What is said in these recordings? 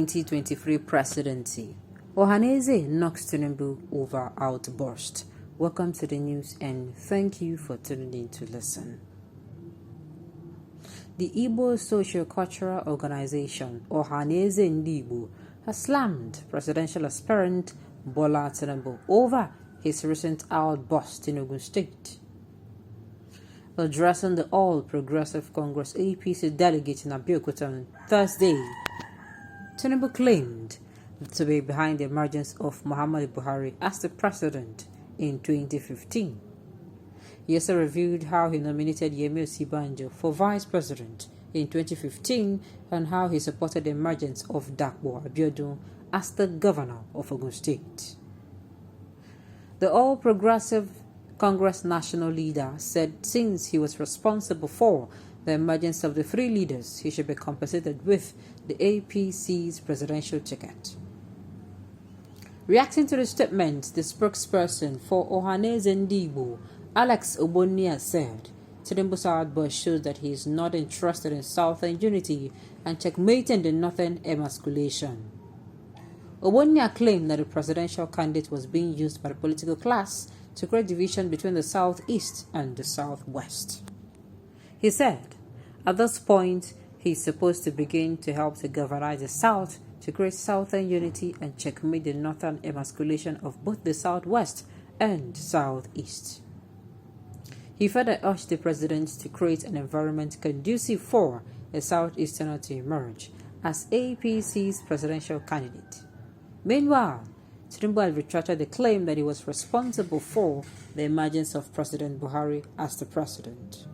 2023 presidency. Ohanaeze knocks Tinubu over outburst. Welcome to the news and thank you for tuning in to listen. The Igbo socio-cultural organization Ohanaeze Igbo has slammed presidential aspirant Bola Tinubu over his recent outburst in Ogun State. Addressing the All Progressive Congress APC delegate in Abeokuta on Thursday, Tinubu claimed to be behind the emergence of Muhammadu Buhari as the president in 2015. He also revealed how he nominated Yemi Osibanjo for vice president in 2015 and how he supported the emergence of Dakpo Abiodun as the governor of Ogun State. The All Progressive Congress national leader said since he was responsible for the emergence of the three leaders, he should be compensated with the APC's presidential ticket. Reacting to the statement, the spokesperson for Ohanaeze Igbo, Alex Ogbonnia, said Tinubu's outburst shows that he is not interested in Southern unity and checkmating the Northern emasculation. Ogbonnia claimed that the presidential candidate was being used by the political class to create division between the Southeast and the Southwest. He said, at this point, he is supposed to begin to help to galvanize the South to create Southern unity and checkmate the Northern emasculation of both the Southwest and Southeast. He further urged the president to create an environment conducive for a Southeasterner to emerge as APC's presidential candidate. Meanwhile, Tinubu had retracted the claim that he was responsible for the emergence of President Buhari as the president.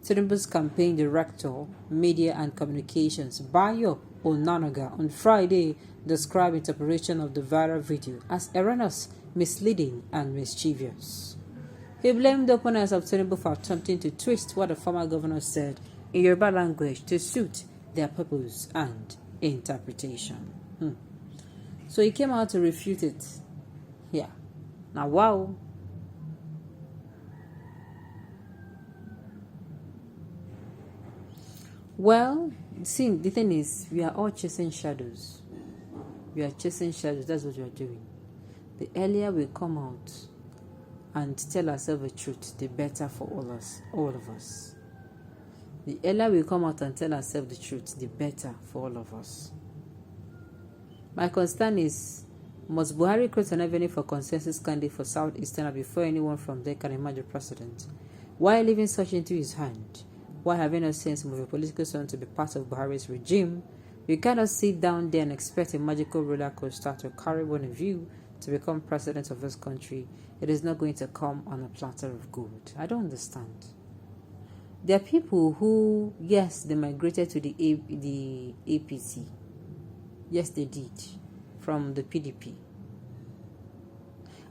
Tinubu's campaign director, Media and Communications, Bayo Onanaga, on Friday described interpretation of the viral video as erroneous, misleading, and mischievous. He blamed the opponents of Tinubu for attempting to twist what the former governor said in Yoruba language to suit their purpose and interpretation. So he came out to refute it. Yeah. Now, wow. Well, see, the thing is, we are all chasing shadows. We are chasing shadows. That's what we are doing. The earlier we come out and tell ourselves the truth, the better for all of us. The earlier we come out and tell ourselves the truth, the better for all of us. My concern is, must Buhari create an avenue for consensus candidate for Southeastern before anyone from there can emerge a president? Why leaving such into his hand? Why having no sense of a political son to be part of Buhari's regime? You cannot sit down there and expect a magical roller coaster to carry one of you to become president of this country. It is not going to come on a platter of gold. I don't understand. There are people who, yes, they migrated to the APC. Yes, they did, from the PDP.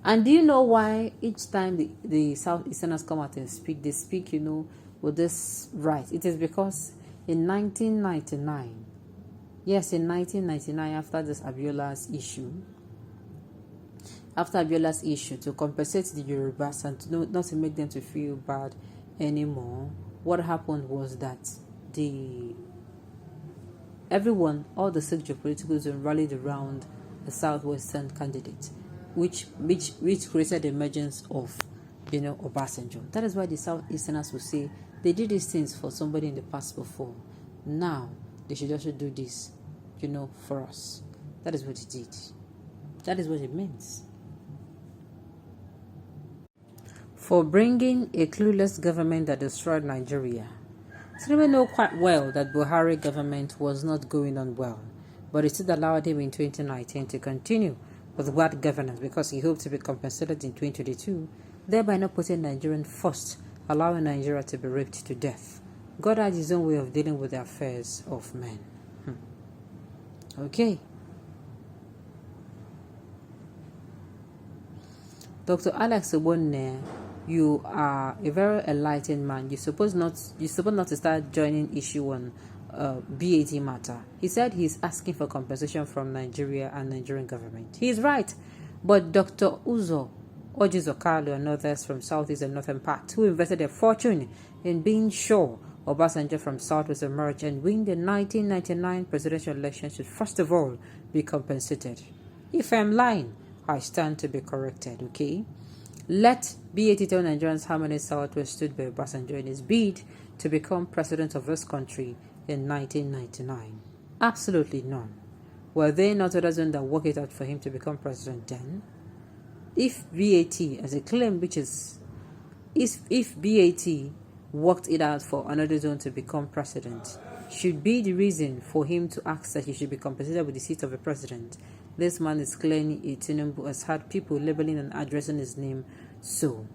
And do you know why each time the Southeasterners come out and speak, they speak, with this right? It is because in 1999, yes, in 1999, after Abiola's issue, to compensate the Yorubas and not to make them to feel bad anymore, what happened was that all the six geopoliticals rallied around the Southwestern candidate, which created the emergence of, Obasanjo. That is why the Southeasterners will say they did these things for somebody in the past before. Now they should also do this, for us. That is what it did. That is what it means. For bringing a clueless government that destroyed Nigeria. Tinubu knew quite well that Buhari government was not going on well, but it still allowed him in 2019 to continue with bad governance because he hoped to be compensated in 2022, thereby not putting Nigerian first, allowing Nigeria to be raped to death. God had his own way of dealing with the affairs of men. Okay. Dr. Alex Ogbonnia, you are a very enlightened man. You're supposed not to start joining issue on BAT matter. He said he's asking for compensation from Nigeria and Nigerian government. He's right. But Dr. Uzo Ojizokalu and others from Southeast and Northern part who invested their fortune in being sure Obasanjo from Southwest emerge and win the 1999 presidential election should first of all be compensated. If I'm lying, I stand to be corrected, okay? Let BAT tell Nigerians how many Southwest stood by Obasanjo in his bid to become president of this country in 1999. Absolutely none. Were they not others that worked it out for him to become president then? If BAT, as a claim which is, if BAT worked it out for another zone to become president, should be the reason for him to ask that he should be compensated with the seat of a president. This man is claiming Tinubu has had people labeling and addressing his name so.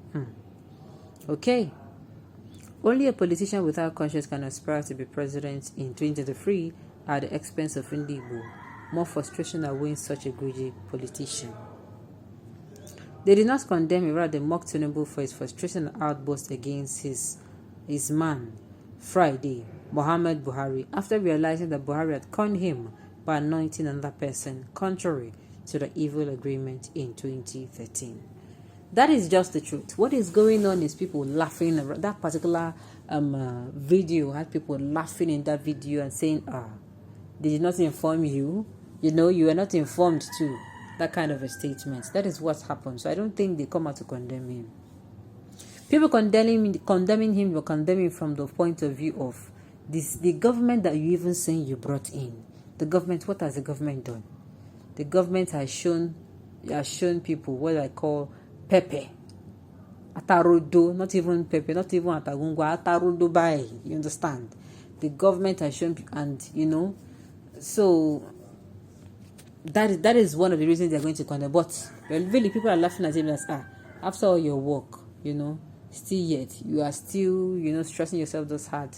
Okay. Only a politician without conscience can aspire to be president in 2023 at the expense of Ndibo. More frustration awaiting such a greedy politician. They did not condemn him, rather they mocked Tinubu for his frustration and outburst against his man, Friday, Muhammad Buhari, after realizing that Buhari had conned him by anointing another person, contrary to the evil agreement in 2013. That is just the truth. What is going on is people laughing. That particular video had people laughing in that video and saying, they did not inform you. You know, you are not informed too. That kind of a statement. That is what happened. So I don't think they come out to condemn him. People condemning him were condemning from the point of view of the government that you even saying you brought in. The government, what has the government done? The government has shown people what I call Pepe. Atarodo, not even Pepe, not even Atagungwa, Atarodo by, you understand? The government has shown, and you know, so that is one of the reasons they're going to condemn. But really, people are laughing at him as, after all your work, you know, still yet, you are still, you know, stressing yourself this hard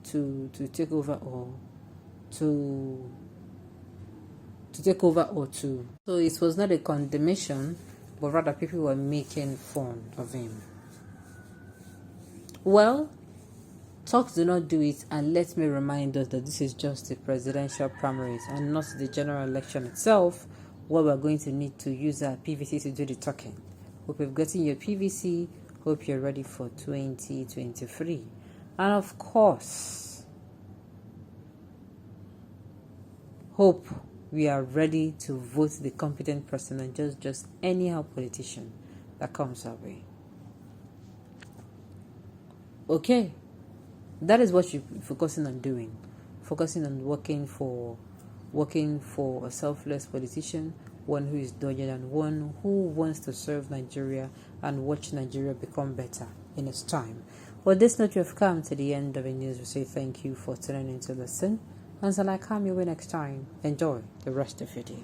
to take over or to take over or to. So it was not a condemnation, but rather people were making fun of him. Well, talks do not do it, and let me remind us that this is just the presidential primaries and not the general election itself, where we're going to need to use our PVC to do the talking. Hope you've gotten your PVC. Hope you're ready for 2023. And of course, hope we are ready to vote the competent person and just anyhow politician that comes our way. Okay, that is what you're focusing on doing. Focusing on working for a selfless politician, one who is dogged and one who wants to serve Nigeria and watch Nigeria become better in its time. With this note, we have come to the end of the news. We say thank you for tuning in to listen. Until I come your way next time, enjoy the rest of your day.